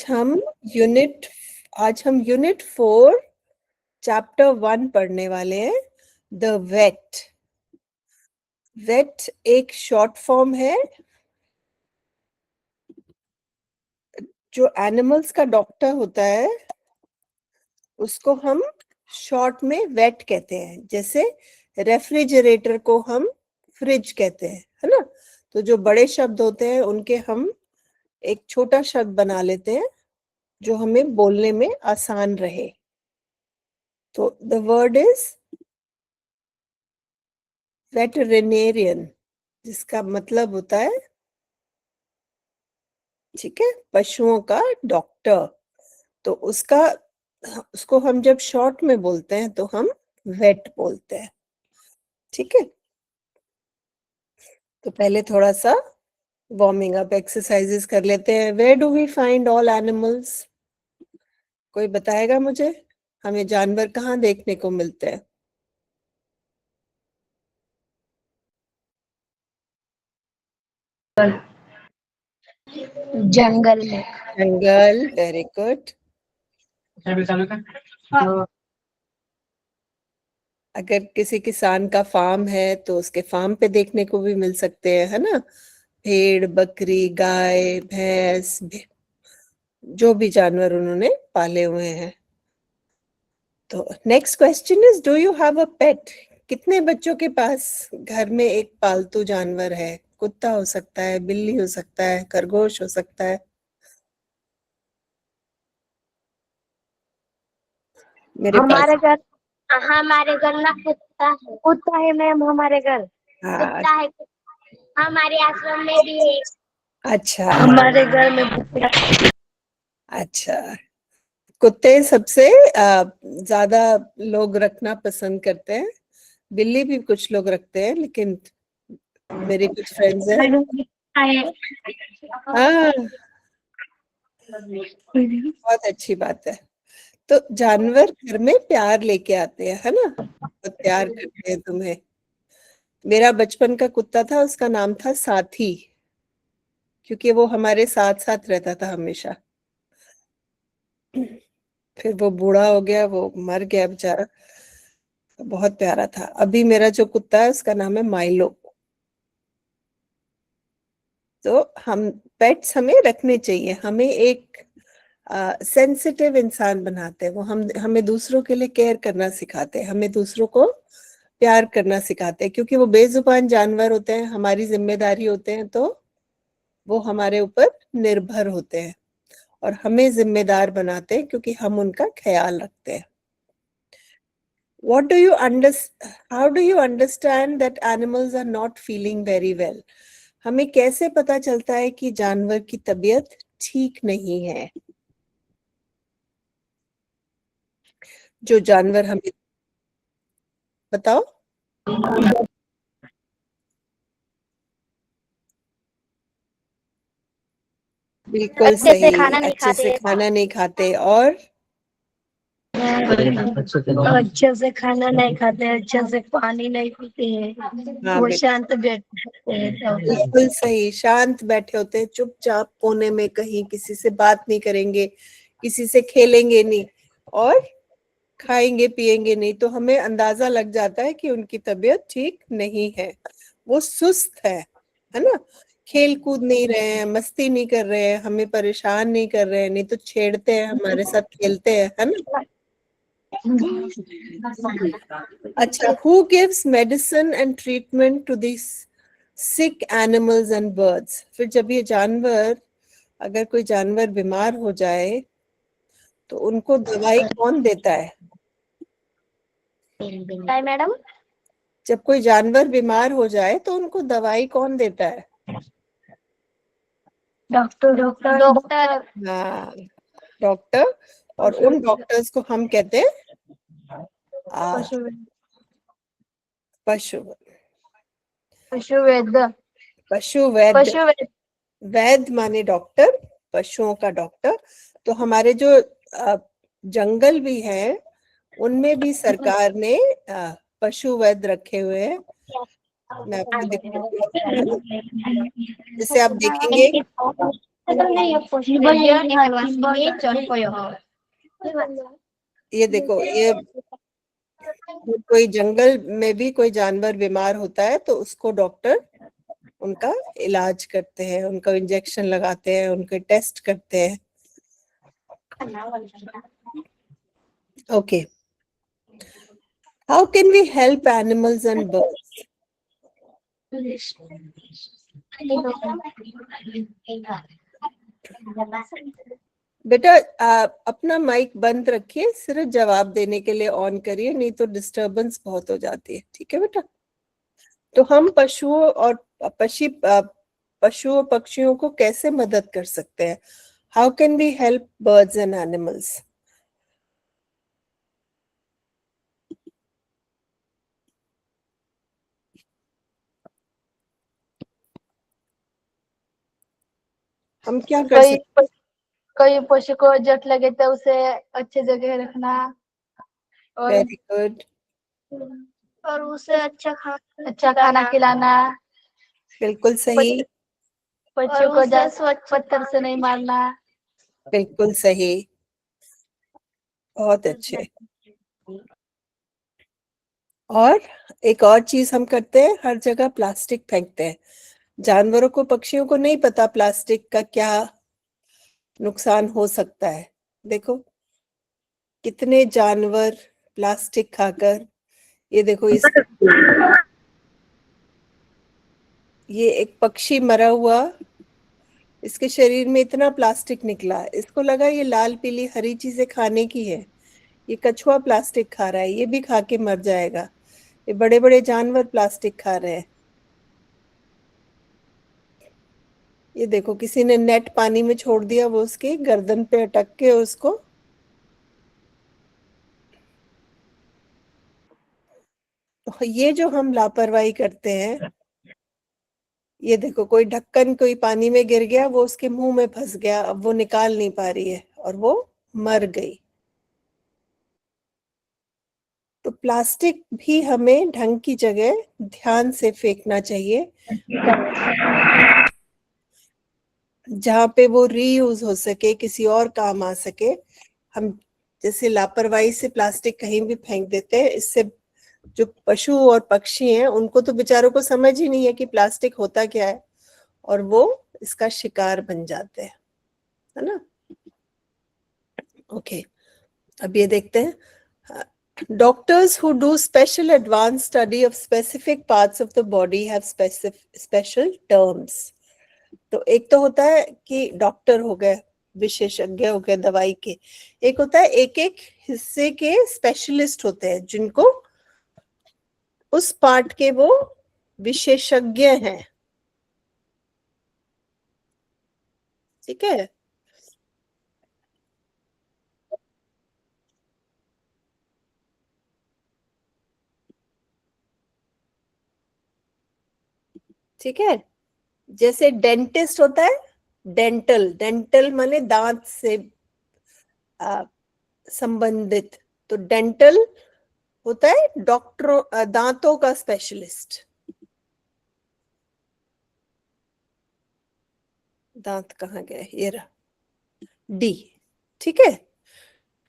हम यूनिट आज हम यूनिट 4 चैप्टर 1 पढ़ने वाले हैं, द वेट। वेट एक शॉर्ट फॉर्म है जो एनिमल्स का डॉक्टर होता है, उसको हम शॉर्ट में वेट कहते हैं। जैसे रेफ्रिजरेटर को हम फ्रिज कहते हैं, है ना। तो जो बड़े शब्द होते हैं उनके हम एक छोटा शब्द बना लेते हैं जो हमें बोलने में आसान रहे। तो द वर्ड इज वेटरिनेरियन, जिसका मतलब होता है, ठीक है, पशुओं का डॉक्टर। तो उसको हम जब शॉर्ट में बोलते हैं तो हम वेट बोलते हैं, ठीक है। तो पहले थोड़ा सा वार्मिंग अप एक्सरसाइजेस कर लेते हैं। Where do we find all animals? कोई बताएगा मुझे, हमें जानवर कहाँ देखने को मिलते हैं? जंगल में। जंगल, वेरी गुड। अगर किसी किसान का फार्म है तो उसके फार्म पे देखने को भी मिल सकते हैं, है ना। भेड़, बकरी, गाय, भैंस, जो भी जानवर उन्होंने पाले हुए हैं। तो next question is, do you have a pet? कितने बच्चों के पास घर में एक पालतू जानवर है? कुत्ता हो सकता है, बिल्ली हो सकता है, खरगोश हो सकता है। मेरे पास हमारे घर ना कुत्ता है मैम। हमारे घर कुत्ता हाँ, है। हमारे आश्रम में भी है। अच्छा हमारे घर में अच्छा। कुत्ते सबसे ज्यादा लोग रखना पसंद करते हैं। बिल्ली भी कुछ लोग रखते हैं, लेकिन मेरी कुछ फ्रेंड्स हैं। हाँ, बहुत अच्छी बात है। तो जानवर घर में प्यार लेके आते हैं, है ना, बहुत प्यार करते हैं तुम्हें। मेरा बचपन का कुत्ता था, उसका नाम था साथी, क्योंकि वो हमारे साथ साथ रहता था हमेशा। फिर वो बूढ़ा हो गया, वो मर गया बेचारा। बहुत प्यारा था। अभी मेरा जो कुत्ता है उसका नाम है माइलो। तो हम पेट्स हमें रखने चाहिए, हमें एक सेंसिटिव इंसान बनाते हैं वो। हम हमें दूसरों के लिए केयर करना सिखाते हैं, हमें दूसरों को प्यार करना सिखाते हैं, क्योंकि वो बेजुबान जानवर होते हैं, हमारी जिम्मेदारी होते हैं, तो वो हमारे ऊपर निर्भर होते हैं और हमें जिम्मेदार बनाते हैं क्योंकि हम उनका ख्याल रखते हैं। How do you understand that animals are not feeling very well? हमें कैसे पता चलता है कि जानवर की तबीयत ठीक नहीं है? जो जानवर हमें, बताओ। बिल्कुल अच्छे से सही, खाना नहीं अच्छे से खाते। खाना नहीं खाते और अच्छे से खाना नहीं खाते, अच्छे से पानी नहीं पीते हैं, हाँ वो बेटा, शांत बैठते हैं। बिल्कुल सही, शांत बैठे होते हैं चुपचाप कोने में, कहीं किसी से बात नहीं करेंगे, किसी से खेलेंगे नहीं और खाएंगे पिएंगे नहीं। तो हमें अंदाजा लग जाता है कि उनकी तबीयत ठीक नहीं है, वो सुस्त है ना। खेल कूद नहीं रहे हैं, मस्ती नहीं कर रहे हैं, हमें परेशान नहीं कर रहे हैं, नहीं तो छेड़ते हैं, हमारे साथ खेलते हैं, है ना। अच्छा, who gives medicine and treatment to these sick animals and birds? फिर जब ये जानवर, अगर कोई जानवर बीमार हो जाए तो उनको दवाई कौन देता है? मैडम, जब कोई जानवर बीमार हो जाए तो उनको दवाई कौन देता है? Doctor doctor doctor. हाँ, डॉक्टर। और उन डॉक्टर्स को हम कहते हैं पशु पशु पशु वैद्य। पशु वैद्य। पशु वैद्य। वैद्य माने डॉक्टर, पशुओं का डॉक्टर। तो हमारे जो जंगल भी है, उनमें भी सरकार ने पशु वैद्य रखे हुए हैं। मैं आपको दिखाऊंगी, है ना। जैसे आप देखेंगे ये देखो, ये कोई जंगल में भी कोई जानवर बीमार होता है तो उसको डॉक्टर उनका इलाज करते हैं, उनका इंजेक्शन लगाते हैं, उनके टेस्ट करते हैं। Okay. How can we help animals and birds? बेटा अपना माइक बंद रखिए, सिर्फ जवाब देने के लिए ऑन करिए, नहीं तो डिस्टरबेंस बहुत हो जाती है। ठीक है बेटा? तो हम पशुओं और पशुओं पक्षियों को कैसे मदद कर सकते हैं? How can we help birds and animals? हम क्या कर सकते हैं? कोई पशु को जट लगे तो उसे अच्छी जगह रखना और वेरी गुड। और उसे अच्छा खाना खिलाना, बिल्कुल सही, पक्षियों को पत्थर से नहीं मारना। बिल्कुल सही, बहुत अच्छे। और एक और चीज हम करते हैं, हर जगह प्लास्टिक फेंकते हैं। जानवरों को, पक्षियों को नहीं पता प्लास्टिक का क्या नुकसान हो सकता है। देखो कितने जानवर प्लास्टिक खाकर, ये देखो ये एक पक्षी मरा हुआ, इसके शरीर में इतना प्लास्टिक निकला, इसको लगा ये लाल पीली हरी चीजें खाने की है। ये कछुआ प्लास्टिक खा रहा है, ये भी खा के मर जाएगा। ये बड़े बड़े जानवर प्लास्टिक खा रहे हैं। ये देखो किसी ने नेट पानी में छोड़ दिया, वो उसके गर्दन पे अटक के उसको, तो ये जो हम लापरवाही करते हैं, ये देखो कोई ढक्कन कोई पानी में गिर गया, वो उसके मुंह में फंस गया, अब वो निकाल नहीं पा रही है और वो मर गई। तो प्लास्टिक भी हमें ढंग की जगह ध्यान से फेंकना चाहिए, जहां पे वो रीयूज हो सके, किसी और काम आ सके। हम जैसे लापरवाही से प्लास्टिक कहीं भी फेंक देते हैं, इससे जो पशु और पक्षी हैं उनको तो बेचारों को समझ ही नहीं है कि प्लास्टिक होता क्या है, और वो इसका शिकार बन जाते हैं, है ना? ओके, अब ये देखते हैं। Doctors who do special advanced study of specific parts of the body have special terms. तो एक तो होता है कि डॉक्टर हो गए, विशेषज्ञ हो गए दवाई के, एक होता है एक एक हिस्से के स्पेशलिस्ट होते हैं, जिनको उस पार्ट के वो विशेषज्ञ हैं। ठीक है? ठीक है, जैसे डेंटिस्ट होता है, डेंटल, डेंटल माने दांत से संबंधित, तो डेंटल होता है डॉक्टरों, दांतों का स्पेशलिस्ट। दांत कहाँ गए, ये रहा, डी। ठीक है,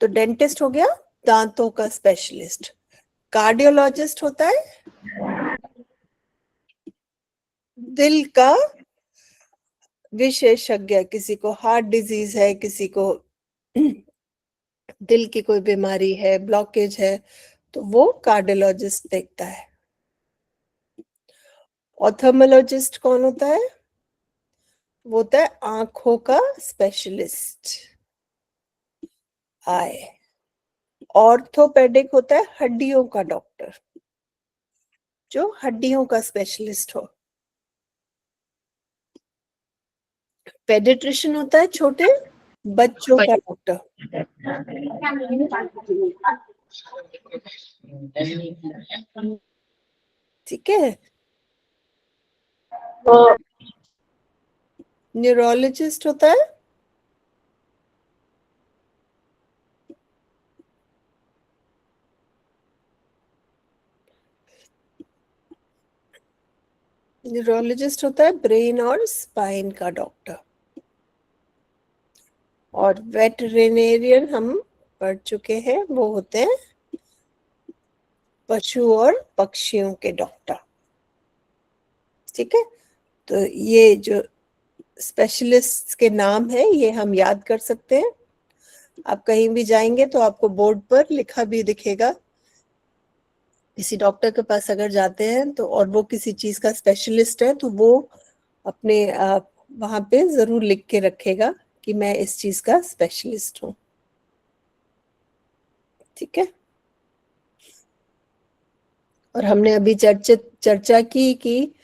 तो डेंटिस्ट हो गया दांतों का स्पेशलिस्ट। कार्डियोलॉजिस्ट होता है दिल का विशेषज्ञ, किसी को हार्ट डिजीज है, किसी को दिल की कोई बीमारी है, ब्लॉकेज है, तो वो कार्डियोलॉजिस्ट देखता है। ऑप्थेल्मोलॉजिस्ट कौन होता है? वो होता है आंखों का स्पेशलिस्ट, आए। ऑर्थोपेडिक होता है हड्डियों का डॉक्टर, जो हड्डियों का स्पेशलिस्ट हो। पेडिट्रिशियन होता है छोटे बच्चों का डॉक्टर। ठीक है, न्यूरोलॉजिस्ट होता है ब्रेन और स्पाइन का डॉक्टर। और वेटरिनेरियन हम पढ़ चुके हैं, वो होते हैं पशु और पक्षियों के डॉक्टर। ठीक है, तो ये जो स्पेशलिस्ट के नाम है ये हम याद कर सकते हैं। आप कहीं भी जाएंगे तो आपको बोर्ड पर लिखा भी दिखेगा। किसी डॉक्टर के पास अगर जाते हैं तो, और वो किसी चीज का स्पेशलिस्ट है, तो वो अपने वहां पे जरूर लिख के रखेगा कि मैं इस चीज का स्पेशलिस्ट हूँ। ठीक है, और हमने अभी चर्चा की कि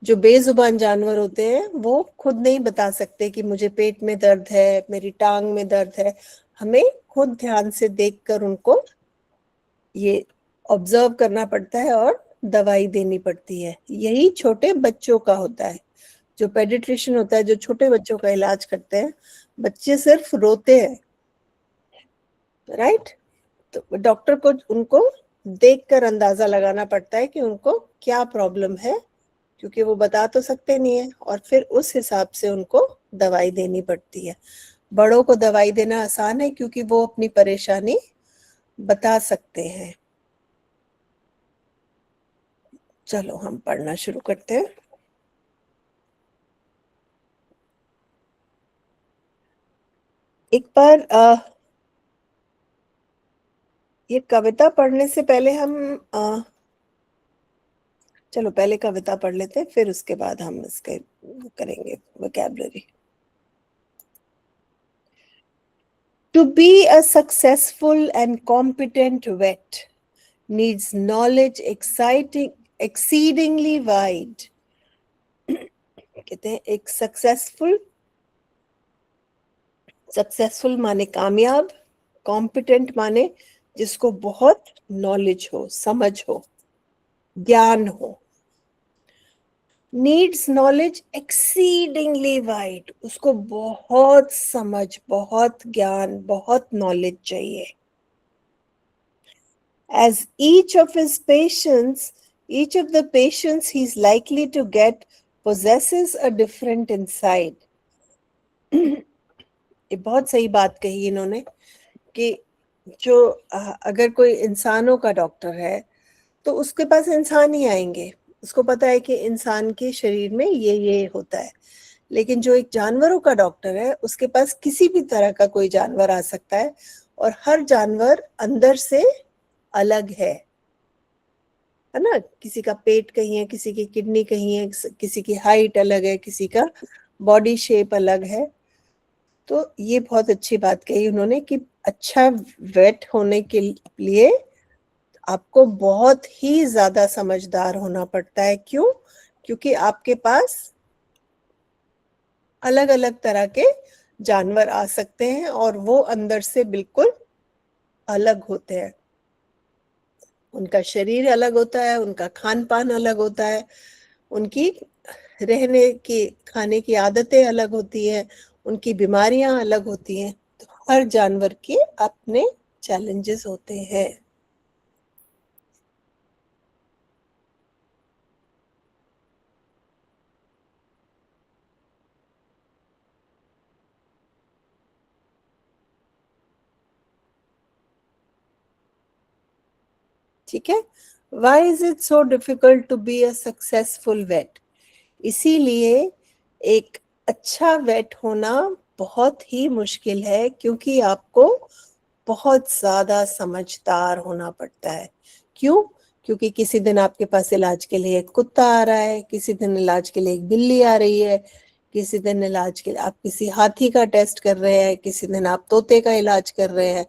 जो बेजुबान जानवर होते हैं वो खुद नहीं बता सकते कि मुझे पेट में दर्द है, मेरी टांग में दर्द है। हमें खुद ध्यान से देखकर उनको ये ऑब्जर्व करना पड़ता है और दवाई देनी पड़ती है। यही छोटे बच्चों का होता है। जो पेडिट्रिशियन होता है, जो छोटे बच्चों का इलाज करते हैं, बच्चे सिर्फ रोते हैं, राइट, तो डॉक्टर को उनको देखकर अंदाजा लगाना पड़ता है कि उनको क्या प्रॉब्लम है, क्योंकि वो बता तो सकते नहीं है, और फिर उस हिसाब से उनको दवाई देनी पड़ती है। बड़ों को दवाई देना आसान है क्योंकि वो अपनी परेशानी बता सकते हैं। चलो हम पढ़ना शुरू करते हैं। एक बार ये कविता पढ़ने से पहले हम चलो पहले कविता पढ़ लेते हैं, फिर उसके बाद हम इसके करेंगे vocabulary. To be a successful and competent vet needs knowledge exceedingly wide. कहते हैं एक सक्सेसफुल माने कामयाब, कॉम्पिटेंट माने जिसको बहुत नॉलेज हो, समझ हो, ज्ञान हो। नीड्स नॉलेज एक्सीडिंगली वाइड, उसको बहुत समझ, बहुत ज्ञान, बहुत नॉलेज चाहिए। As each of the patients he's likely to get possesses a different inside. ये बहुत सही बात कही इन्होंने कि जो अगर कोई इंसानों का डॉक्टर है तो उसके पास इंसान ही आएंगे, उसको पता है कि इंसान के शरीर में ये होता है। लेकिन जो एक जानवरों का डॉक्टर है उसके पास किसी भी तरह का कोई जानवर आ सकता है, और हर जानवर अंदर से अलग है ना। किसी का पेट कहीं है, किसी की किडनी कहीं है, किसी की हाइट अलग है, किसी का बॉडी शेप अलग है। तो ये बहुत अच्छी बात कही उन्होंने कि अच्छा वेट होने के लिए आपको बहुत ही ज्यादा समझदार होना पड़ता है। क्यों? क्योंकि आपके पास अलग अलग तरह के जानवर आ सकते हैं और वो अंदर से बिल्कुल अलग होते हैं। उनका शरीर अलग होता है, उनका खान पान अलग होता है, उनकी रहने की, खाने की आदतें अलग होती हैं, उनकी बीमारियां अलग होती हैं। तो हर जानवर के अपने चैलेंजेस होते हैं। ठीक है, Why is it so difficult to be a successful vet? इसीलिए एक अच्छा वेट होना बहुत ही मुश्किल है, क्योंकि आपको बहुत ज्यादा समझदार होना पड़ता है। क्यों? क्योंकि किसी दिन आपके पास इलाज के लिए एक कुत्ता आ रहा है, किसी दिन इलाज के लिए एक बिल्ली आ रही है, किसी दिन इलाज के लिए आप किसी हाथी का टेस्ट कर रहे हैं, किसी दिन आप तोते का इलाज कर रहे हैं,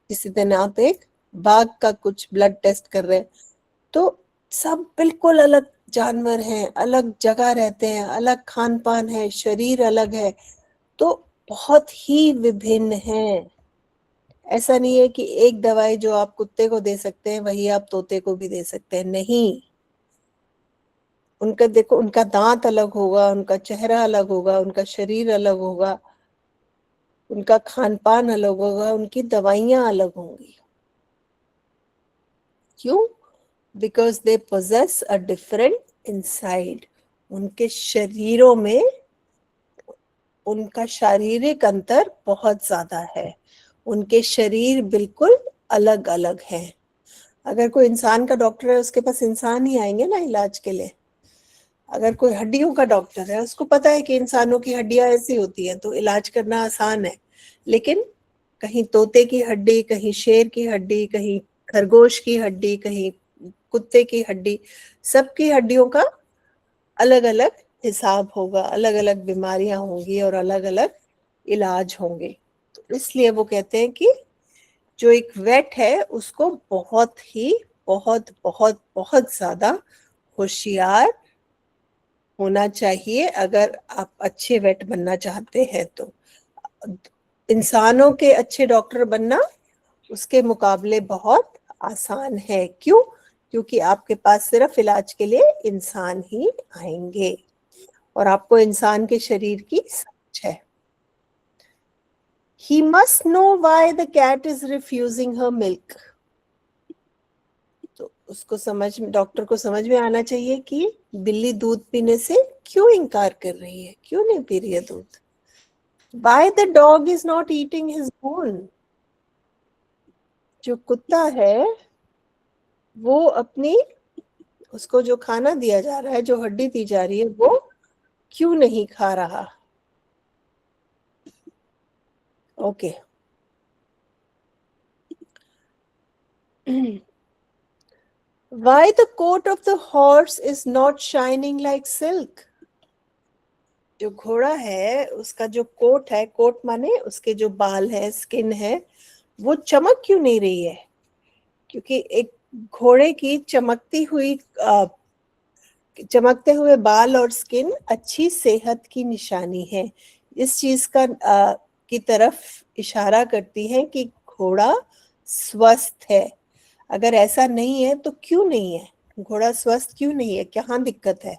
किसी दिन आप एक बाघ का कुछ ब्लड टेस्ट कर रहे हैं। तो सब बिल्कुल अलग जानवर हैं, अलग जगह रहते हैं, अलग खान पान है, शरीर अलग है, तो बहुत ही विभिन्न हैं। ऐसा नहीं है कि एक दवाई जो आप कुत्ते को दे सकते हैं वही आप तोते को भी दे सकते हैं, नहीं। उनका देखो, उनका दांत अलग होगा, उनका चेहरा अलग होगा, उनका शरीर अलग होगा, उनका खान पान अलग होगा, उनकी दवाइयां अलग होंगी। क्यों? Because they possess a different inside. उनके शरीरों में उनका शारीरिक अंतर बहुत ज्यादा है, उनके शरीर बिल्कुल अलग अलग हैं। अगर कोई इंसान का डॉक्टर है, उसके पास इंसान ही आएंगे ना इलाज के लिए। अगर कोई हड्डियों का डॉक्टर है, उसको पता है कि इंसानों की हड्डियां ऐसी होती हैं, तो इलाज करना आसान है। लेकिन कहीं तोते की हड्डी, कहीं शेर की हड्डी, कहीं खरगोश की हड्डी, कहीं कुत्ते की हड्डी, सबकी हड्डियों का अलग अलग हिसाब होगा, अलग अलग बीमारियां होंगी और अलग अलग इलाज होंगे। तो इसलिए वो कहते हैं कि जो एक वेट है उसको बहुत ही बहुत बहुत बहुत ज्यादा होशियार होना चाहिए अगर आप अच्छे वेट बनना चाहते हैं। तो इंसानों के अच्छे डॉक्टर बनना उसके मुकाबले बहुत आसान है। क्यों? क्योंकि आपके पास सिर्फ इलाज के लिए इंसान ही आएंगे और आपको इंसान के शरीर की समझ है। He must know why the cat is refusing her milk. तो उसको डॉक्टर को समझ में आना चाहिए कि बिल्ली दूध पीने से क्यों इनकार कर रही है, क्यों नहीं पी रही है दूध। Why the dog is not eating his bone. जो कुत्ता है वो अपनी, उसको जो खाना दिया जा रहा है, जो हड्डी दी जा रही है, वो क्यों नहीं खा रहा। Okay Why the coat of the horse is not shining like silk. जो घोड़ा है उसका जो कोट है, कोट माने उसके जो बाल है, स्किन है, वो चमक क्यों नहीं रही है। क्योंकि एक घोड़े की चमकते हुए बाल और स्किन अच्छी सेहत की निशानी है। इस चीज की तरफ इशारा करती है कि घोड़ा स्वस्थ है। अगर ऐसा नहीं है तो क्यों नहीं है, घोड़ा स्वस्थ क्यों नहीं है, कहाँ दिक्कत है।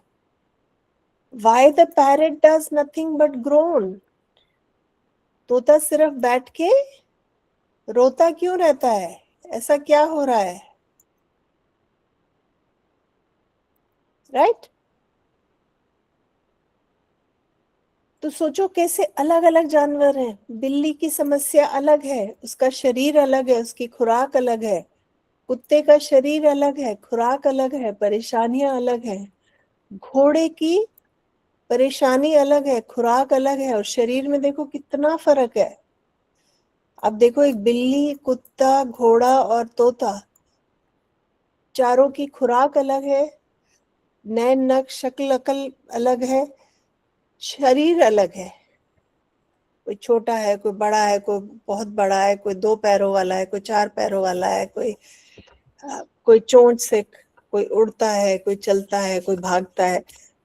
Why the parrot does nothing but groan. तोता सिर्फ बैठ के रोता क्यों रहता है, ऐसा क्या हो रहा है। राइट? तो सोचो कैसे अलग अलग जानवर हैं। बिल्ली की समस्या अलग है, उसका शरीर अलग है, उसकी खुराक अलग है। कुत्ते का शरीर अलग है, खुराक अलग है, परेशानियां अलग है। घोड़े की परेशानी अलग है, खुराक अलग है, और शरीर में देखो कितना फर्क है। अब देखो, एक बिल्ली, कुत्ता, घोड़ा और तोता, चारों की खुराक अलग है, नैन नक शक्ल अकल अलग है, शरीर अलग है। कोई छोटा है, कोई बड़ा है, कोई बहुत बड़ा है, कोई 2 पैरों वाला है, कोई 4 पैरों वाला है, कोई चोंच से, कोई उड़ता है, कोई चलता है, कोई भागता है।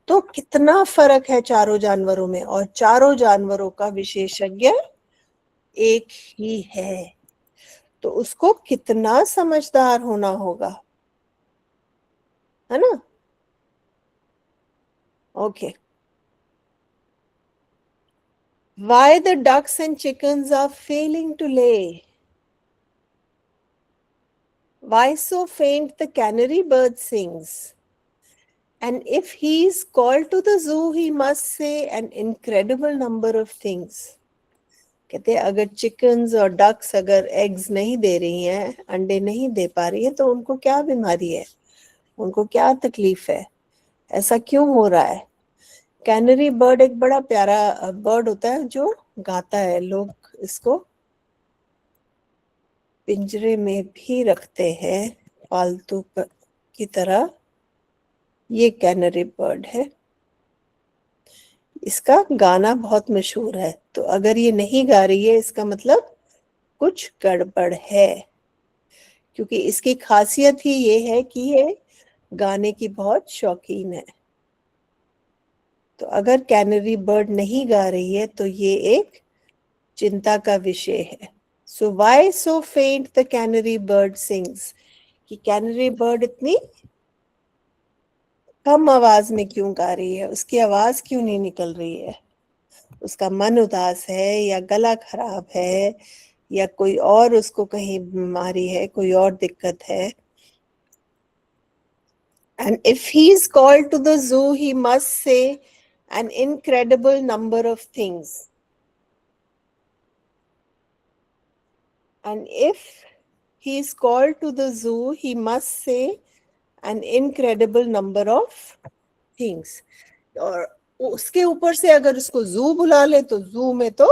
तो कितना फर्क है चारों जानवरों में, और चारों जानवरों का विशेषज्ञ एक ही है। तो उसको कितना समझदार होना होगा, है ना। Okay Why the ducks and chickens are failing to lay. Why so faint the canary bird sings. And if he is called to the zoo, he must say an incredible number of things. कहते हैं अगर chickens और ducks अगर eggs नहीं दे रही हैं, अंडे नहीं दे पा रही है, तो उनको क्या बीमारी है, उनको क्या तकलीफ है, ऐसा क्यों हो रहा है। कैनरी बर्ड एक बड़ा प्यारा बर्ड होता है जो गाता है। लोग इसको पिंजरे में भी रखते हैं पालतू की तरह। ये कैनरी बर्ड है, इसका गाना बहुत मशहूर है। तो अगर ये नहीं गा रही है, इसका मतलब कुछ गड़बड़ है, क्योंकि इसकी खासियत ही ये है कि ये गाने की बहुत शौकीन है। तो अगर कैनरी बर्ड नहीं गा रही है तो ये एक चिंता का विषय है। सो व्हाई सो फेंट द कैनरी बर्ड सिंग्स, कि कैनरी बर्ड इतनी कम आवाज में क्यों गा रही है, उसकी आवाज क्यों नहीं निकल रही है। उसका मन उदास है, या गला खराब है, या कोई और उसको कहीं बीमारी है, कोई और दिक्कत है। And if he is called to the zoo, he must say an incredible number of things. And if he is called to the zoo, he must say an incredible number of things. और उसके ऊपर से अगर उसको जू बुला ले तो जू में तो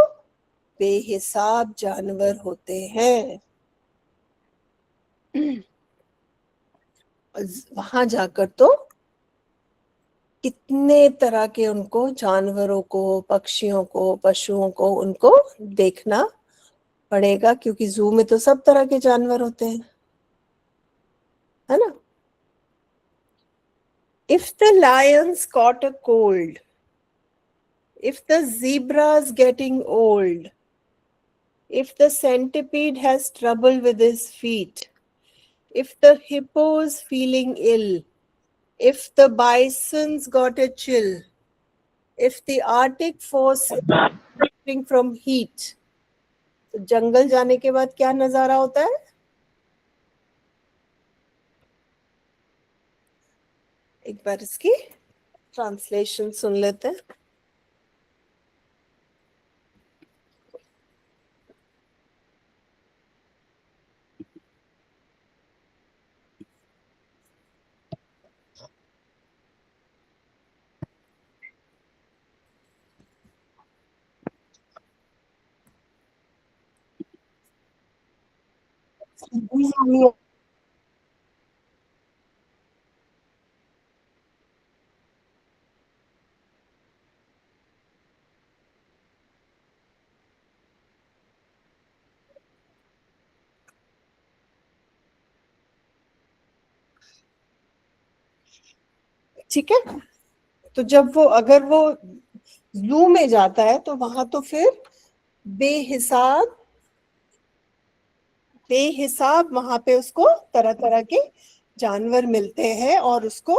बेहिसाब जानवर होते हैं. वहां जाकर तो कितने तरह के उनको जानवरों को, पक्षियों को, पशुओं को उनको देखना पड़ेगा, क्योंकि जू में तो सब तरह के जानवर होते हैं, है ना. If the lions caught a cold, if the zebra's getting old, if the centipede has trouble with his feet, if the hippo's feeling ill, if the bison's got a chill, if the Arctic fox is suffering from heat, तो जंगल जाने के बाद क्या नजारा होता है? एक बार इसकी ट्रांसलेशन सुन लेते हैं. ठीक है. तो जब वो अगर वो जू में जाता है तो वहां तो फिर बेहिसाब वहां पे उसको तरह तरह के जानवर मिलते हैं और उसको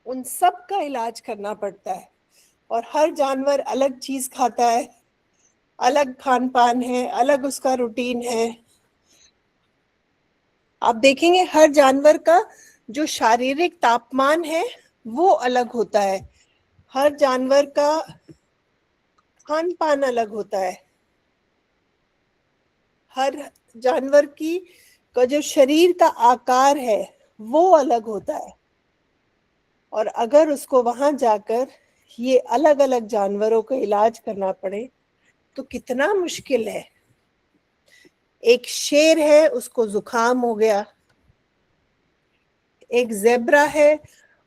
उन सब का इलाज करना पड़ता है. और हर जानवर अलग चीज खाता है, अलग खान पान है, अलग उसका रूटीन है. आप देखेंगे हर जानवर का जो शारीरिक तापमान है वो अलग होता है, हर जानवर का खान पान अलग होता है, हर जानवर की का जो शरीर का आकार है वो अलग होता है. और अगर उसको वहां जाकर ये अलग अलग जानवरों का इलाज करना पड़े तो कितना मुश्किल है. एक शेर है, उसको जुकाम हो गया, एक ज़ेब्रा है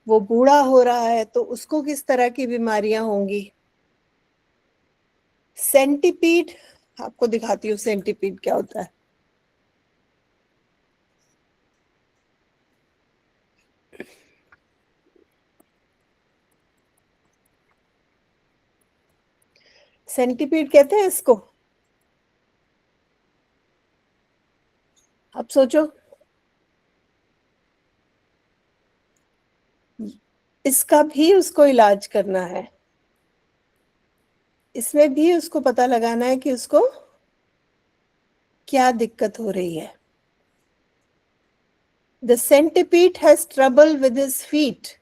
वो बूढ़ा हो रहा है, तो उसको किस तरह की बीमारियां होंगी. सेंटीपीड, आपको दिखाती हूँ सेंटीपीड क्या होता है. सेंटीपीड कहते हैं इसको. अब सोचो, इसका भी उसको इलाज करना है, इसमें भी उसको पता लगाना है कि उसको क्या दिक्कत हो रही है. The centipede has trouble with his feet.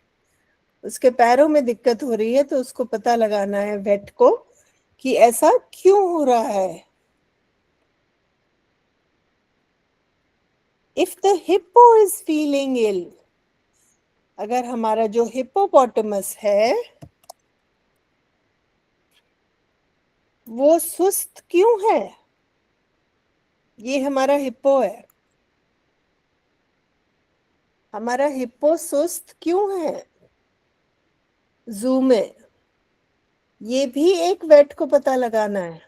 उसके पैरों में दिक्कत हो रही है तो उसको पता लगाना है वेट को कि ऐसा क्यों हो रहा है. If the hippo is feeling ill, अगर हमारा जो हिप्पोपोटामस है वो सुस्त क्यों है, ये हमारा हिप्पो है, हमारा हिप्पो सुस्त क्यों है जू में, ये भी एक वेट को पता लगाना है.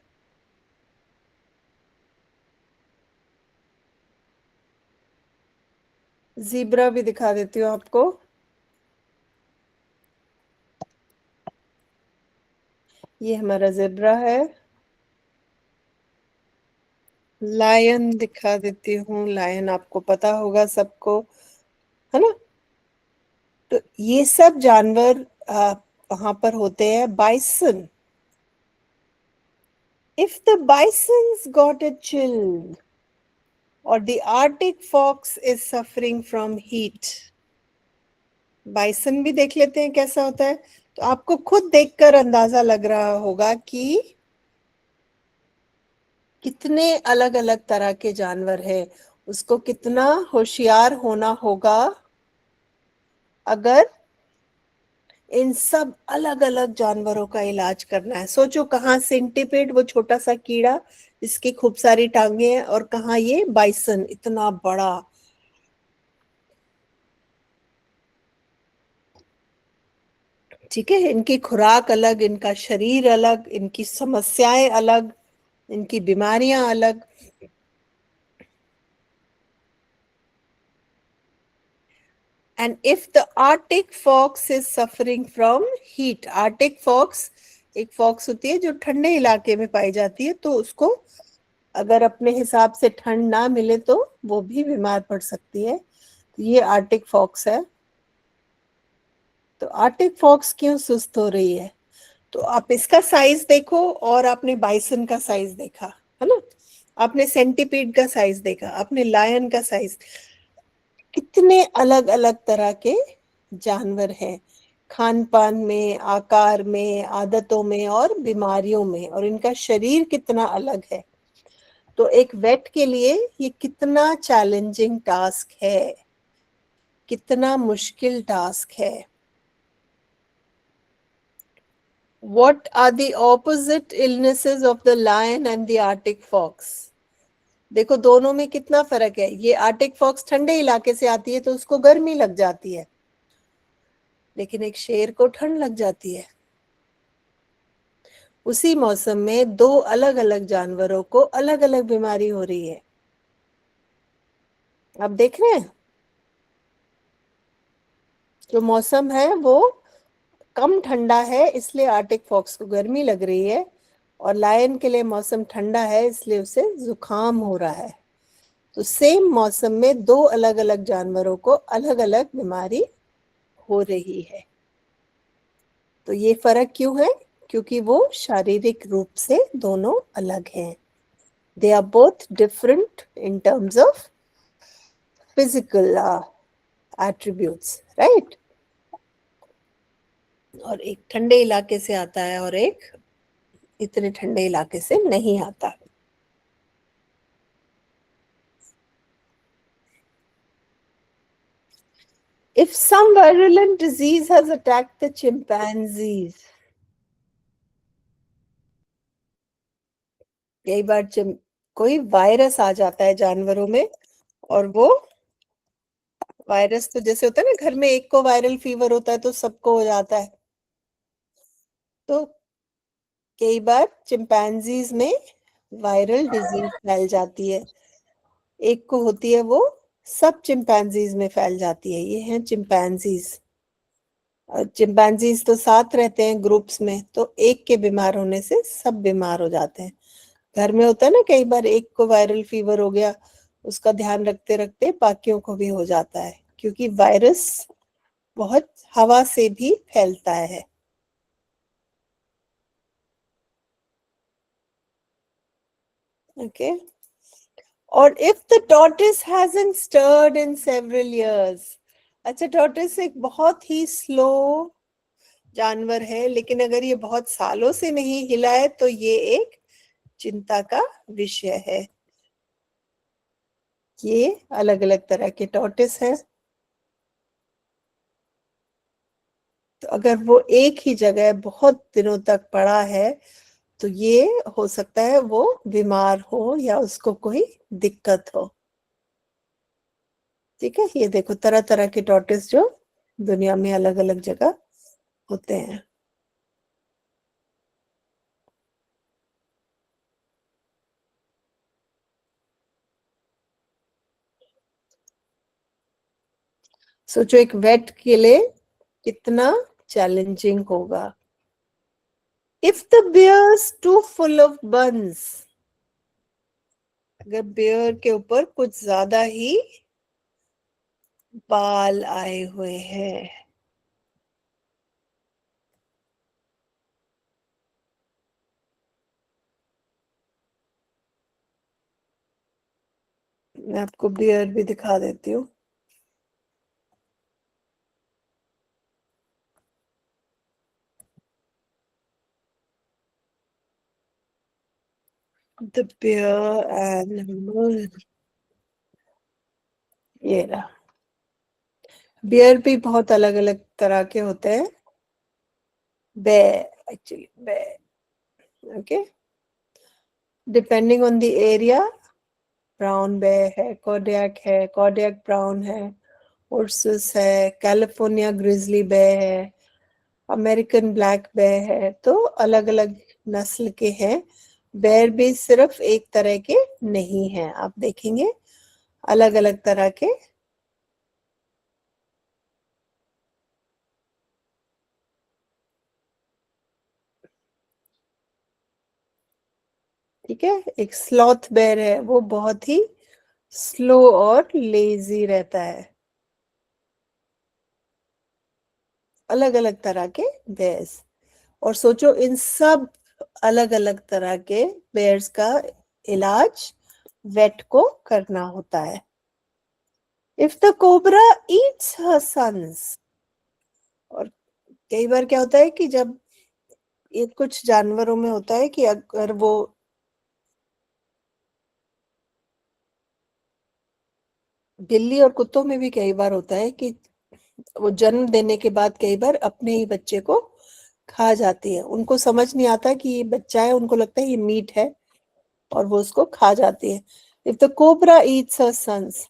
ज़ीब्रा भी दिखा देती हूँ आपको. ये हमारा ज़ेब्रा है. लायन दिखा देती हूँ, लायन आपको पता होगा सबको, है ना. तो ये सब जानवर वहां पर होते हैं. Bison, if the bison's got a chill or the Arctic fox is suffering from heat, bison भी देख लेते हैं कैसा होता है। तो आपको खुद देखकर अंदाजा लग रहा होगा कि कितने अलग अलग तरह के जानवर हैं। उसको कितना होशियार होना होगा अगर इन सब अलग अलग जानवरों का इलाज करना है। सोचो, कहाँ सेंटीपीड, वो छोटा सा कीड़ा जिसकी खूब सारी टांगे हैं, और कहाँ ये बाइसन इतना बड़ा। ठीक है, इनकी खुराक अलग, इनका शरीर अलग, इनकी समस्याएं अलग, इनकी बीमारियां अलग। And if the Arctic fox is suffering from heat, Arctic fox एक फॉक्स होती है जो ठंडे इलाके में पाई जाती है, तो उसको अगर अपने हिसाब से ठंड ना मिले तो वो भी बीमार पड़ सकती है। तो ये आर्टिक फॉक्स है। तो आर्टिक फॉक्स क्यों सुस्त हो रही है? तो आप इसका साइज देखो, और आपने बाइसन का साइज देखा है ना, आपने सेंटीपीड का साइज देखा, आपने लायन का साइज। कितने अलग अलग तरह के जानवर हैं, खान पान में, आकार में, आदतों में और बीमारियों में, और इनका शरीर कितना अलग है। तो एक वेट के लिए ये कितना चैलेंजिंग टास्क है, कितना मुश्किल टास्क है। What are the opposite illnesses of the lion and the Arctic fox? देखो दोनों में कितना फर्क है। ये आर्टिक फॉक्स ठंडे इलाके से आती है तो उसको गर्मी लग जाती है, लेकिन एक शेर को ठंड लग जाती है। उसी मौसम में दो अलग अलग जानवरों को अलग अलग बीमारी हो रही है। आप देख रहे हैं, जो मौसम है वो कम ठंडा है इसलिए आर्टिक फॉक्स को गर्मी लग रही है, और लायन के लिए मौसम ठंडा है इसलिए उसे जुकाम हो रहा है। तो सेम मौसम में दो अलग अलग जानवरों को अलग अलग बीमारी हो रही है। तो ये फर्क क्यों है? क्योंकि वो शारीरिक रूप से दोनों अलग हैं। They are both different in terms of physical attributes, right. और एक ठंडे इलाके से आता है और एक इतने ठंडे इलाके से नहीं आता। If some virulent disease has attacked the chimpanzees, कई बार कोई वायरस आ जाता है जानवरों में, और वो वायरस तो जैसे होता है ना, घर में एक को वायरल फीवर होता है तो सबको हो जाता है। तो कई बार चिंपैंजीज में वायरल डिजीज फैल जाती है। एक को होती है वो सब चिंपैंजीज में फैल जाती है। ये हैं चिंपैंजीज। और चिंपैंजीज तो साथ रहते हैं ग्रुप्स में, तो एक के बीमार होने से सब बीमार हो जाते हैं। घर में होता है ना, कई बार एक को वायरल फीवर हो गया, उसका ध्यान रखते रखते बाकियों को भी हो जाता है, क्योंकि वायरस बहुत हवा से भी फैलता है। ओके। और if the tortoise hasn't stirred in several years, अच्छा, टॉर्टोइस एक बहुत ही स्लो जानवर है, लेकिन अगर ये बहुत सालों से नहीं हिला है तो ये एक चिंता का विषय है। ये अलग अलग तरह के टॉर्टोइस है। तो अगर वो एक ही जगह बहुत दिनों तक पड़ा है तो ये हो सकता है वो बीमार हो या उसको कोई दिक्कत हो। ठीक है, ये देखो तरह तरह के टॉर्टोइस जो दुनिया में अलग अलग जगह होते हैं। सोचो एक वेट के लिए कितना चैलेंजिंग होगा। If the bears too full of buns, अगर बियर के ऊपर कुछ ज्यादा ही बाल आए हुए हैं, मैं आपको बियर भी दिखा देती हूँ। The bear animal. ये रहा। बियर भी बहुत अलग अलग तरह के होते हैं। bear actually bear, okay, depending on the area. Brown bear है, कॉर्डियक ब्राउन है, उर्सस है, कैलिफोर्निया ग्रिजली bear है, अमेरिकन ब्लैक bear है। तो अलग अलग नस्ल के हैं। बेर भी सिर्फ एक तरह के नहीं है, आप देखेंगे अलग अलग तरह के। ठीक है, एक स्लॉथ बेर है, वो बहुत ही स्लो और लेजी रहता है। अलग अलग तरह के बेयर्स। और सोचो इन सब अलग अलग तरह के बेयर्स का इलाज वेट को करना होता है। If the cobra eats her sons, और कई बार क्या होता है कि जब ये कुछ जानवरों में होता है कि अगर वो बिल्ली और कुत्तों में भी कई बार होता है कि वो जन्म देने के बाद कई बार अपने ही बच्चे को खा जाती है। उनको समझ नहीं आता कि ये बच्चा है, उनको लगता है ये मीट है और वो उसको खा जाती है। If the cobra eats her sons,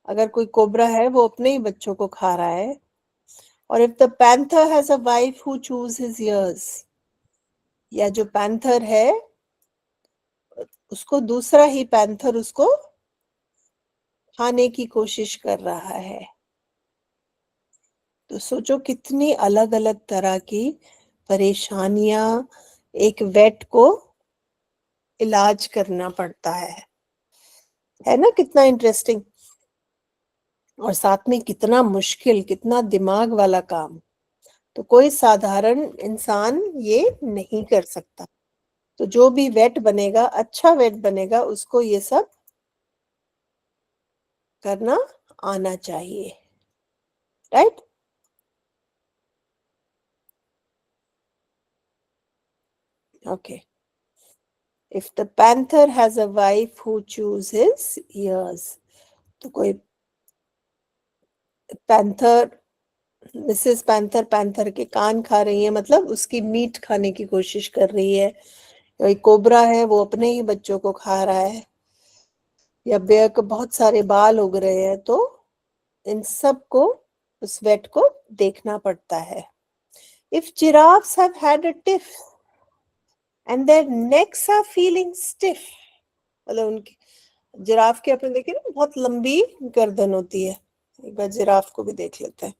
अगर कोई कोबरा है वो अपने ही बच्चों को खा रहा है। और if the panther has a wife who choose his years, या जो पैंथर है उसको दूसरा ही पैंथर उसको खाने की कोशिश कर रहा है। तो सोचो कितनी अलग अलग तरह की परेशानियां एक वेट को इलाज करना पड़ता है ना? कितना इंटरेस्टिंग, और साथ में कितना मुश्किल, कितना दिमाग वाला काम। तो कोई साधारण इंसान ये नहीं कर सकता। तो जो भी वेट बनेगा, अच्छा वेट बनेगा, उसको ये सब करना आना चाहिए, right? Okay. If the panther has a wife who chews his ears, तो कोई पैंथर, मिसेस पैंथर पैंथर के कान खा रही है, मतलब उसकी मीट खाने की कोशिश कर रही है। कोई कोबरा है वो अपने ही बच्चों को खा रहा है, या बेयर को बहुत सारे बाल उग रहे हैं। तो इन सब को, उस वेट को देखना पड़ता है। If giraffes have had a tiff and their necks are feeling stiff, मतलब उनकी जिराफ के, अपने देखिए ना बहुत लंबी गर्दन होती है। एक बार जिराफ को भी देख लेते हैं।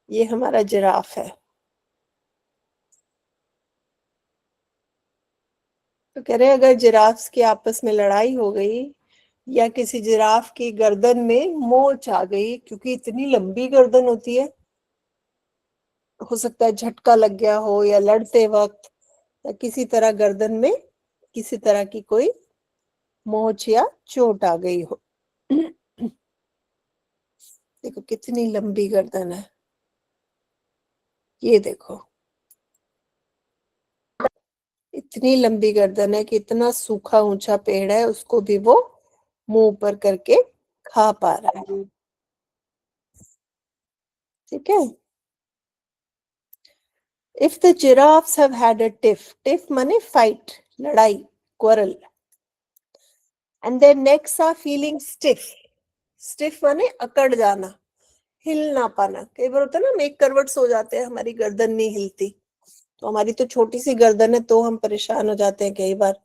ये हमारा जिराफ है। तो कह रहे हैं अगर जिराफ्स की आपस में लड़ाई हो गई, या किसी जिराफ की गर्दन में मोच आ गई, क्योंकि इतनी लंबी गर्दन होती है, हो सकता है झटका लग गया हो, या लड़ते वक्त, या किसी तरह गर्दन में किसी तरह की कोई मोच या चोट आ गई हो। देखो कितनी लंबी गर्दन है, ये देखो इतनी लंबी गर्दन है कि इतना सूखा ऊंचा पेड़ है उसको भी वो मुंह ऊपर करके खा पा रहा है। ठीक है। If the giraffes have had a tiff माने फाइट, लड़ाई, quarrel, and their necks are feeling stiff माने अकड़ जाना, हिल ना पाना। कई बार होता है ना, हम एक करवट सो जाते हैं, हमारी गर्दन नहीं हिलती। तो हमारी तो छोटी सी गर्दन है, तो हम परेशान हो जाते हैं कई बार।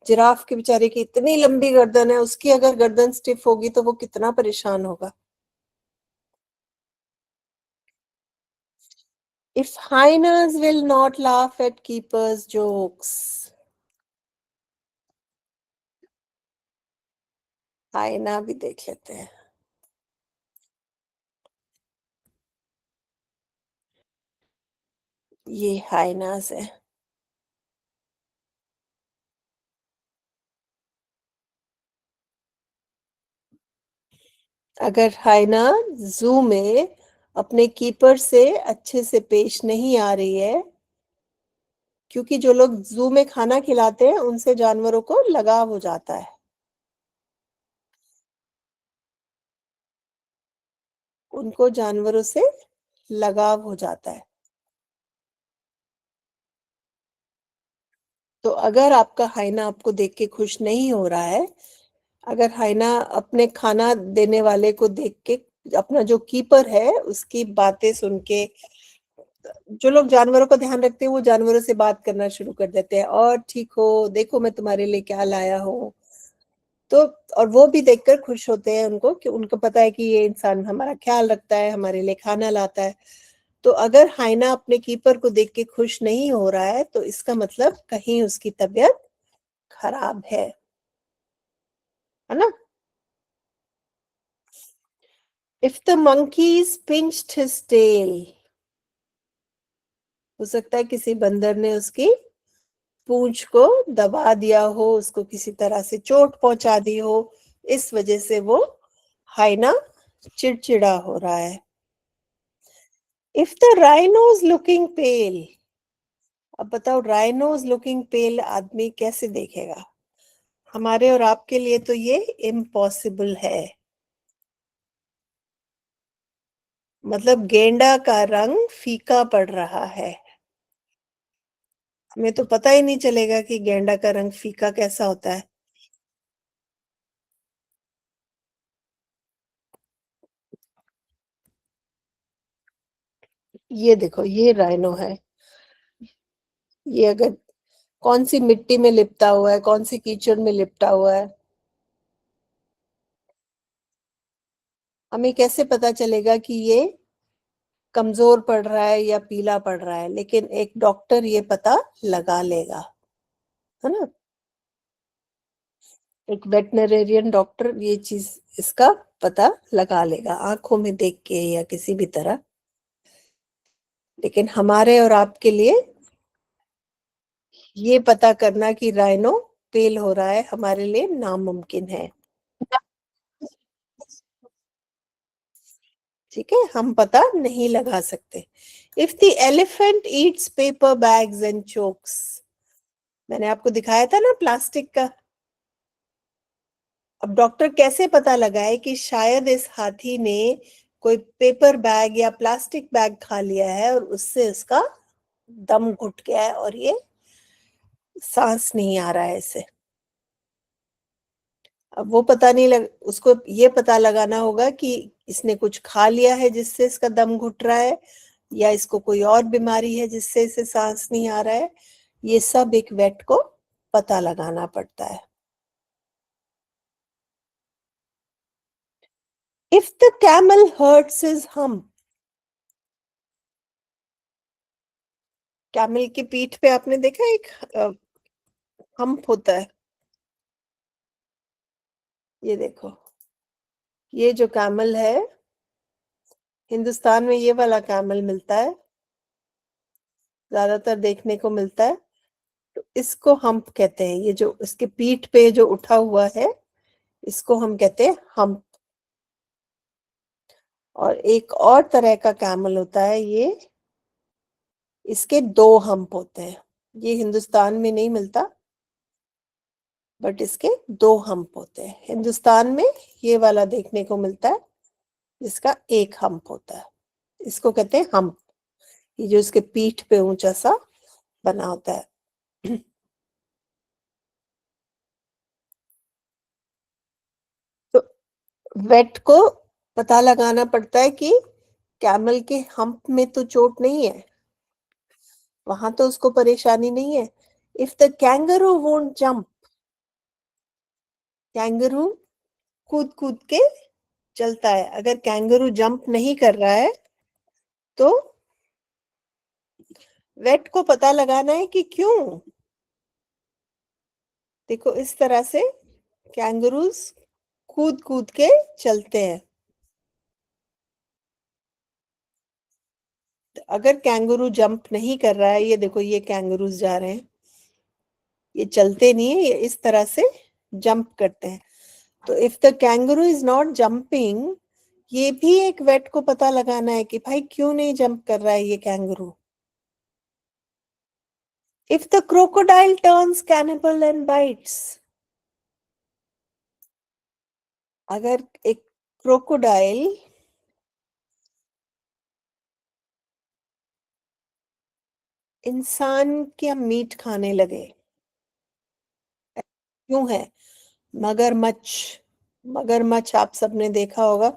जिराफ के बेचारे की इतनी लंबी गर्दन है, उसकी अगर गर्दन स्टिफ होगी तो वो कितना परेशान होगा। If hyenas will not laugh at keepers' jokes, हाइना भी देख लेते हैं। ये हाइनास है। अगर हाइना जू में अपने कीपर से अच्छे से पेश नहीं आ रही है, क्योंकि जो लोग जू में खाना खिलाते हैं उनसे जानवरों को लगाव हो जाता है। उनको जानवरों से लगाव हो जाता है। तो अगर आपका हाइना आपको देख के खुश नहीं हो रहा है, अगर हाइना अपने खाना देने वाले को देख के, अपना जो कीपर है उसकी बातें सुन के, जो लोग जानवरों का ध्यान रखते हैं वो जानवरों से बात करना शुरू कर देते हैं, और ठीक हो, देखो मैं तुम्हारे लिए क्या लाया हूँ। तो और वो भी देखकर खुश होते हैं, उनको पता है कि ये इंसान हमारा ख्याल रखता है, हमारे लिए खाना लाता है। तो अगर हाइना अपने कीपर को देख के खुश नहीं हो रहा है, तो इसका मतलब कहीं उसकी तबीयत खराब है ना? If the monkeys pinched his tail, हो सकता है किसी बंदर ने उसकी पूंछ को दबा दिया हो, उसको किसी तरह से चोट पहुंचा दी हो, इस वजह से वो हाइना चिड़चिड़ा हो रहा है। If the rhino is looking pale, अब बताओ राइनो इज लुकिंग पेल आदमी कैसे देखेगा? हमारे और आपके लिए तो ये इम्पॉसिबल है। मतलब गेंडा का रंग फीका पड़ रहा है। हमें तो पता ही नहीं चलेगा कि गेंडा का रंग फीका कैसा होता है। ये देखो, ये राइनो है। ये अगर कौन सी मिट्टी में लिपटा हुआ है, कौन सी कीचड़ में लिपटा हुआ है, हमें कैसे पता चलेगा कि ये कमजोर पड़ रहा है या पीला पड़ रहा है? लेकिन एक डॉक्टर ये पता लगा लेगा, है ना? एक वेटनरियन डॉक्टर ये चीज इसका पता लगा लेगा आंखों में देख के या किसी भी तरह। लेकिन हमारे और आपके लिए ये पता करना कि राइनो फेल हो रहा है हमारे लिए नामुमकिन है। ठीक है, हम पता नहीं लगा सकते। If the elephant Yeats paper bags and chokes, मैंने आपको दिखाया था ना प्लास्टिक का। अब डॉक्टर कैसे पता लगाए कि शायद इस हाथी ने कोई पेपर बैग या प्लास्टिक बैग खा लिया है और उससे उसका दम घुट गया है और ये सांस नहीं आ रहा है इसे। अब वो पता नहीं उसको ये पता लगाना होगा कि इसने कुछ खा लिया है जिससे इसका दम घुट रहा है, या इसको कोई और बीमारी है जिससे इसे सांस नहीं आ रहा है। ये सब एक वेट को पता लगाना पड़ता है। If the camel hurts his hump, camel की पीठ पे आपने देखा एक हम्प होता है। ये देखो, ये जो कैमल है, हिंदुस्तान में ये वाला कैमल मिलता है, ज्यादातर देखने को मिलता है। तो इसको हम्प कहते हैं। ये जो इसके पीठ पे जो उठा हुआ है, इसको हम कहते हैं हम्प। और एक और तरह का कैमल होता है ये, इसके दो हम्प होते हैं। ये हिंदुस्तान में नहीं मिलता, बट इसके दो हम्प होते हैं। हिंदुस्तान में ये वाला देखने को मिलता है, इसका एक हम्प होता है। इसको कहते हैं हम्प, ये जो इसके पीठ पे ऊंचा सा बना होता है। तो वेट को पता लगाना पड़ता है कि कैमल के हम्प में तो चोट नहीं है, वहां तो उसको परेशानी नहीं है। If the kangaroo won't jump, kangaroo कूद कूद के चलता है, अगर कैंगरू जंप नहीं कर रहा है तो वेट को पता लगाना है कि क्यों। देखो इस तरह से कैंगरूज कूद कूद के चलते हैं। अगर कैंगरू जंप नहीं कर रहा है, ये देखो ये कैंगरूज जा रहे हैं, ये चलते नहीं है, ये इस तरह से जंप करते हैं। तो if the kangaroo is not jumping, ये भी एक वेट को पता लगाना है कि भाई क्यों नहीं जंप कर रहा है ये kangaroo. If the crocodile turns cannibal and bites, अगर एक क्रोकोडाइल इंसान का मीट खाने लगे, क्यों है? मगरमच्छ. मगरमच्छ आप सबने देखा होगा.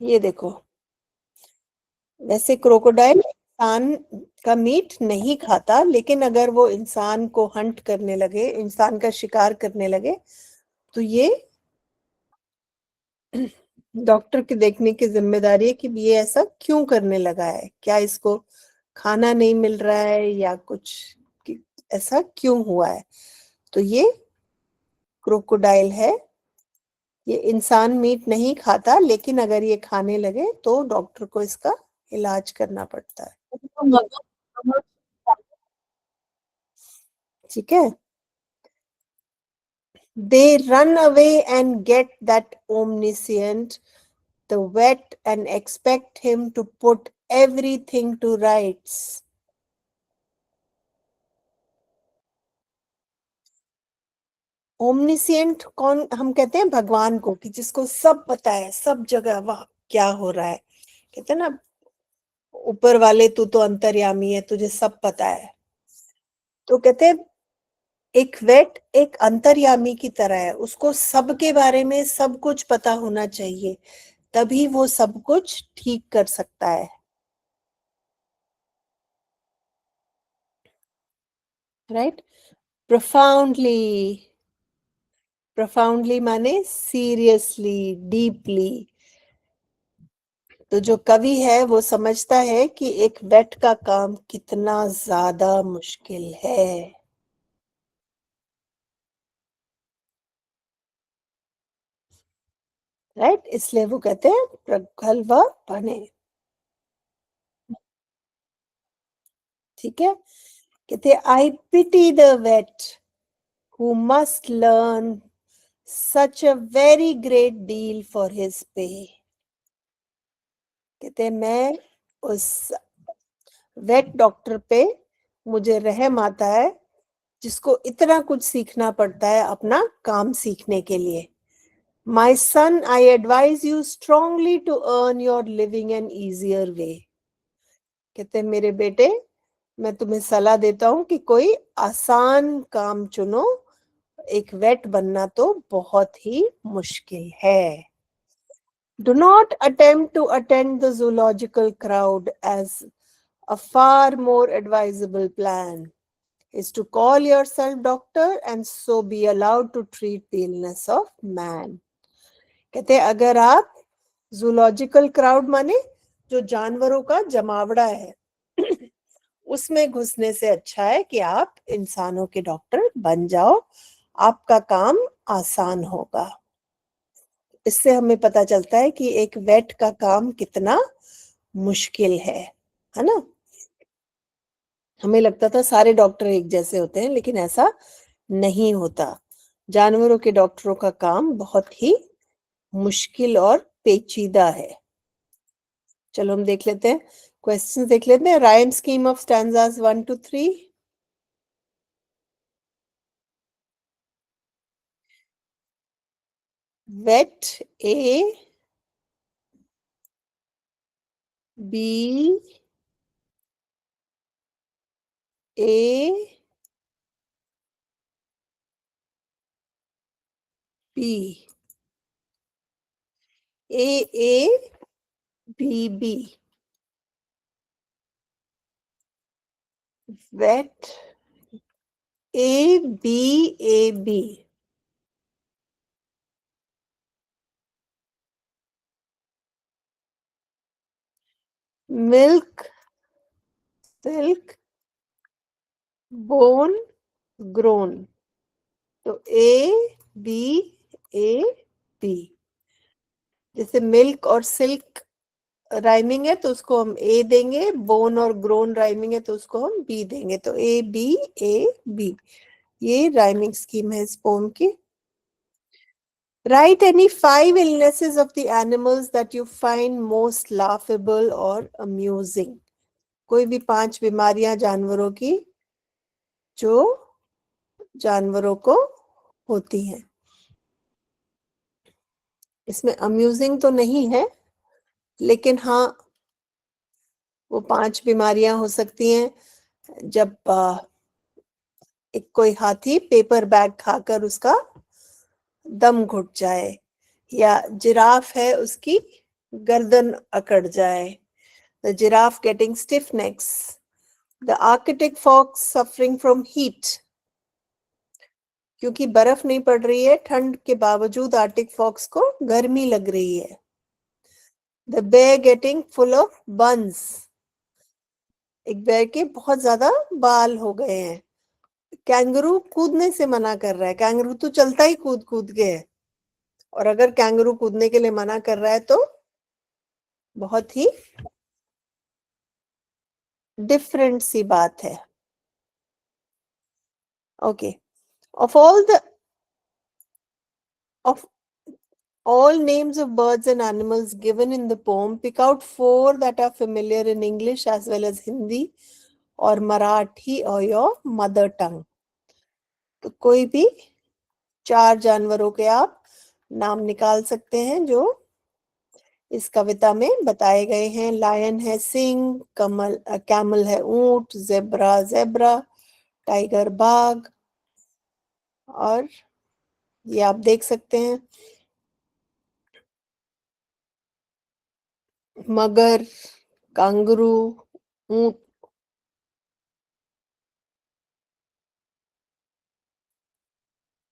ये देखो, वैसे क्रोकोडाइल इंसान का मीट नहीं खाता, लेकिन अगर वो इंसान को हंट करने लगे, इंसान का शिकार करने लगे, तो ये डॉक्टर की देखने की जिम्मेदारी है कि ये ऐसा क्यों करने लगा है, क्या इसको खाना नहीं मिल रहा है या कुछ, ऐसा क्यों हुआ है. तो ये क्रोकोडाइल है, ये इंसान मीट नहीं खाता, लेकिन अगर ये खाने लगे तो डॉक्टर को इसका इलाज करना पड़ता है. ठीक है. They run away and get that omniscient, the vet, and expect him to put everything to rights. Omniscient कौन हम कहते हैं? भगवान को, कि जिसको सब पता है, सब जगह वह क्या हो रहा है. कहते हैं ना, ऊपर वाले तू तो अंतर्यामी है, तुझे सब पता है. तो कहते हैं एक वेट एक अंतर्यामी की तरह है, उसको सबके बारे में सब कुछ पता होना चाहिए, तभी वो सब कुछ ठीक कर सकता है. राइट. प्रोफाउंडली. प्रोफाउंडली माने सीरियसली, डीपली. तो जो कवि है वो समझता है कि एक वेट का काम कितना ज्यादा मुश्किल है. राइट. इसलिए वो कहते हैं प्रगल्भ बने. ठीक है. कहते I pity the wait who must learn such a very great deal for his pay. कहते मैं उस वेट डॉक्टर पे मुझे रहम आता है, जिसको इतना कुछ सीखना पड़ता है अपना काम सीखने के लिए. My son, I advise you strongly to earn your living an easier way. कहते मेरे बेटे, मैं तुम्हें सलाह देता हूं कि कोई आसान काम चुनो. एक वेट बनना तो बहुत ही मुश्किल है. Do not attempt to attend the zoological crowd, as a far more advisable plan is to call yourself doctor and so be allowed to treat the illness of man. कहते अगर आप जूलॉजिकल क्राउड माने जो जानवरों का जमावड़ा है, उसमें घुसने से अच्छा है कि आप इंसानों के डॉक्टर बन जाओ, आपका काम आसान होगा. इससे हमें पता चलता है कि एक वेट का काम कितना मुश्किल है ना. हमें लगता था सारे डॉक्टर एक जैसे होते हैं, लेकिन ऐसा नहीं होता. जानवरों के डॉक्टरों का काम बहुत ही मुश्किल और पेचीदा है. चलो हम देख लेते हैं, क्वेश्चंस देख लेते हैं. Rhyme scheme of stanzas 1 to 3. Wait A, B, A, B, A, B. Wait A, B. Milk, silk, bone, grown. तो ए, बी, ए, बी. जैसे मिल्क और सिल्क राइमिंग है तो उसको हम ए देंगे, बोन और ग्रोन राइमिंग है तो उसको हम बी देंगे, तो ए बी। ये राइमिंग स्कीम है इस पोम की। Write any 5 illnesses of the animals that you find most laughable or amusing. कोई भी 5 बीमारियां जानवरों की जो जानवरों को होती हैं। इसमें अम्यूजिंग तो नहीं है, लेकिन हाँ वो 5 बीमारियां हो सकती हैं जब एक कोई हाथी पेपर बैग खाकर उसका दम घुट जाए, या जिराफ है उसकी गर्दन अकड़ जाए, the giraffe getting stiff necks, the Arctic fox suffering from heat, क्योंकि बर्फ नहीं पड़ रही है, ठंड के बावजूद आर्टिक फॉक्स को गर्मी लग रही है। The bear getting full of buns, एक बेर के बहुत ज्यादा बाल हो गए हैं। कैंगरू कूदने से मना कर रहा है, कैंगरू तो चलता ही कूद कूद के है, और अगर कैंगरू कूदने के लिए मना कर रहा है तो बहुत ही डिफरेंट सी बात है। Okay, of all names of birds and animals given in the poem, pick out 4 that are familiar in English as well as Hindi or Marathi or your mother tongue. तो कोई भी 4 जानवरों के आप नाम निकाल सकते हैं जो इस कविता में बताए गए हैं। लायन है सिंह, कैमल है ऊंट, जेब्रा, टाइगर बाघ, और ये आप देख सकते हैं मगर, कांगरू, ऊंट।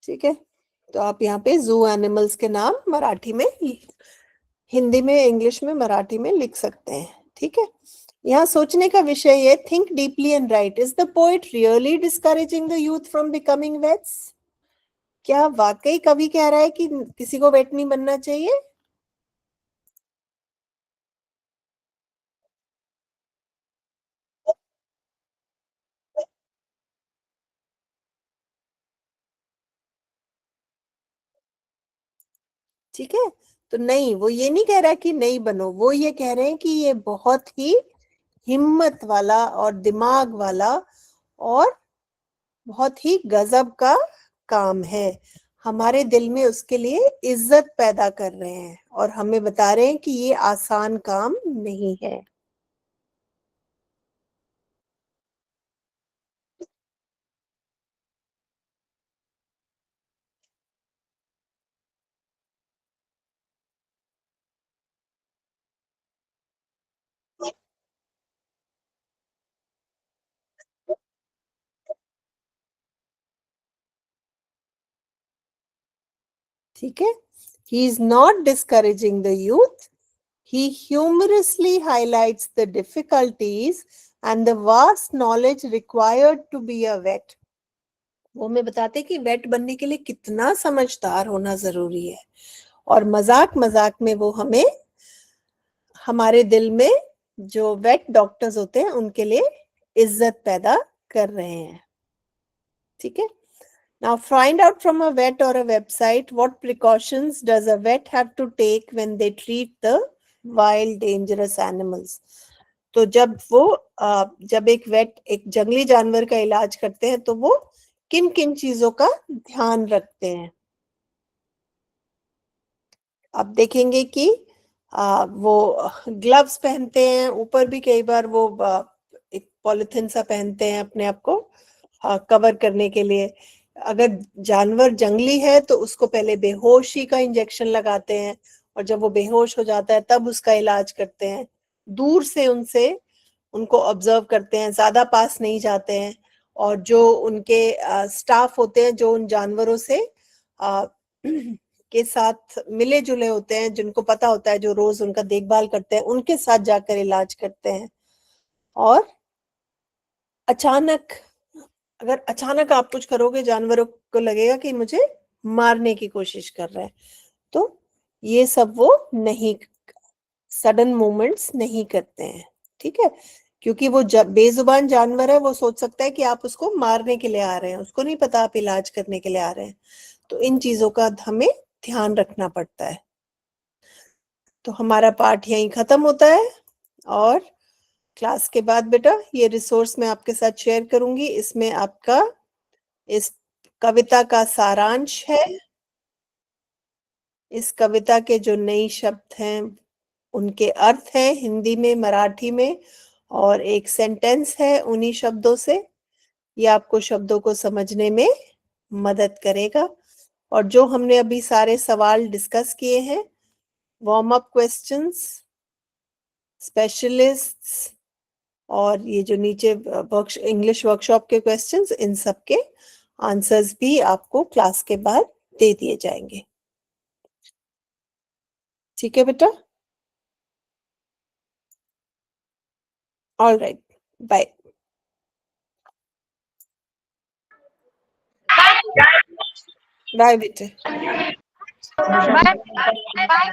ठीक है, तो आप यहाँ पे जू एनिमल्स के नाम मराठी में, हिंदी में, इंग्लिश में, मराठी में लिख सकते हैं। ठीक है, यहाँ सोचने का विषय ये, think deeply and write, is the poet really discouraging the youth from becoming vets? क्या वाकई कवि कह रहा है कि किसी को वेट नहीं बनना चाहिए? ठीक है, तो नहीं, वो ये नहीं कह रहा कि नहीं बनो, वो ये कह रहे हैं कि ये बहुत ही हिम्मत वाला और दिमाग वाला और बहुत ही गजब का काम है। हमारे दिल में उसके लिए इज्जत पैदा कर रहे हैं और हमें बता रहे हैं कि ये आसान काम नहीं है। ठीक है, he is not discouraging the youth, he humorously highlights the difficulties and the vast knowledge required to be a vet. वो हमें बताते कि वेट बनने के लिए कितना समझदार होना जरूरी है, और मजाक मजाक में वो हमें हमारे दिल में जो वेट डॉक्टर्स होते हैं उनके लिए इज्जत पैदा कर रहे हैं। ठीक है, now find out from a vet or a website what precautions does a vet have to take when they treat the wild dangerous animals. तो जब एक वेट एक जंगली जानवर का इलाज करते हैं तो वो किन किन चीजों का ध्यान रखते हैं। आप देखेंगे कि वो ग्लव्स पहनते हैं, ऊपर भी कई बार वो एक पॉलिथीन सा पहनते हैं अपने आप को कवर करने के लिए। अगर जानवर जंगली है तो उसको पहले बेहोशी का इंजेक्शन लगाते हैं, और जब वो बेहोश हो जाता है तब उसका इलाज करते हैं। दूर से उनको ऑब्जर्व करते हैं, ज्यादा पास नहीं जाते हैं, और जो उनके स्टाफ होते हैं जो उन जानवरों से के साथ मिले जुले होते हैं, जिनको पता होता है, जो रोज उनका देखभाल करते हैं, उनके साथ जाकर इलाज करते हैं। और अगर अचानक आप कुछ करोगे, जानवरों को लगेगा कि मुझे मारने की कोशिश कर रहा है, तो ये सब वो नहीं सडन मूवमेंट्स नहीं करते हैं, ठीक है, क्योंकि वो जब बेजुबान जानवर है वो सोच सकता है कि आप उसको मारने के लिए आ रहे हैं, उसको नहीं पता आप इलाज करने के लिए आ रहे हैं। तो इन चीजों का हमें ध्यान रखना पड़ता है। तो हमारा पाठ यहीं खत्म होता है, और क्लास के बाद बेटा ये रिसोर्स मैं आपके साथ शेयर करूंगी। इसमें आपका इस कविता का सारांश है, इस कविता के जो नए शब्द हैं उनके अर्थ हैं हिंदी में, मराठी में, और एक सेंटेंस है उन्हीं शब्दों से। ये आपको शब्दों को समझने में मदद करेगा। और जो हमने अभी सारे सवाल डिस्कस किए हैं, वार्म अप क्वेश्चंस, स्पेशलिस्ट्स, और ये जो नीचे इंग्लिश वर्कशॉप के क्वेश्चंस, इन सब के आंसर्स भी आपको क्लास के बाद दे दिए जाएंगे। ठीक है बेटा, ऑल राइट, बाय। बाय बेटे। बाय।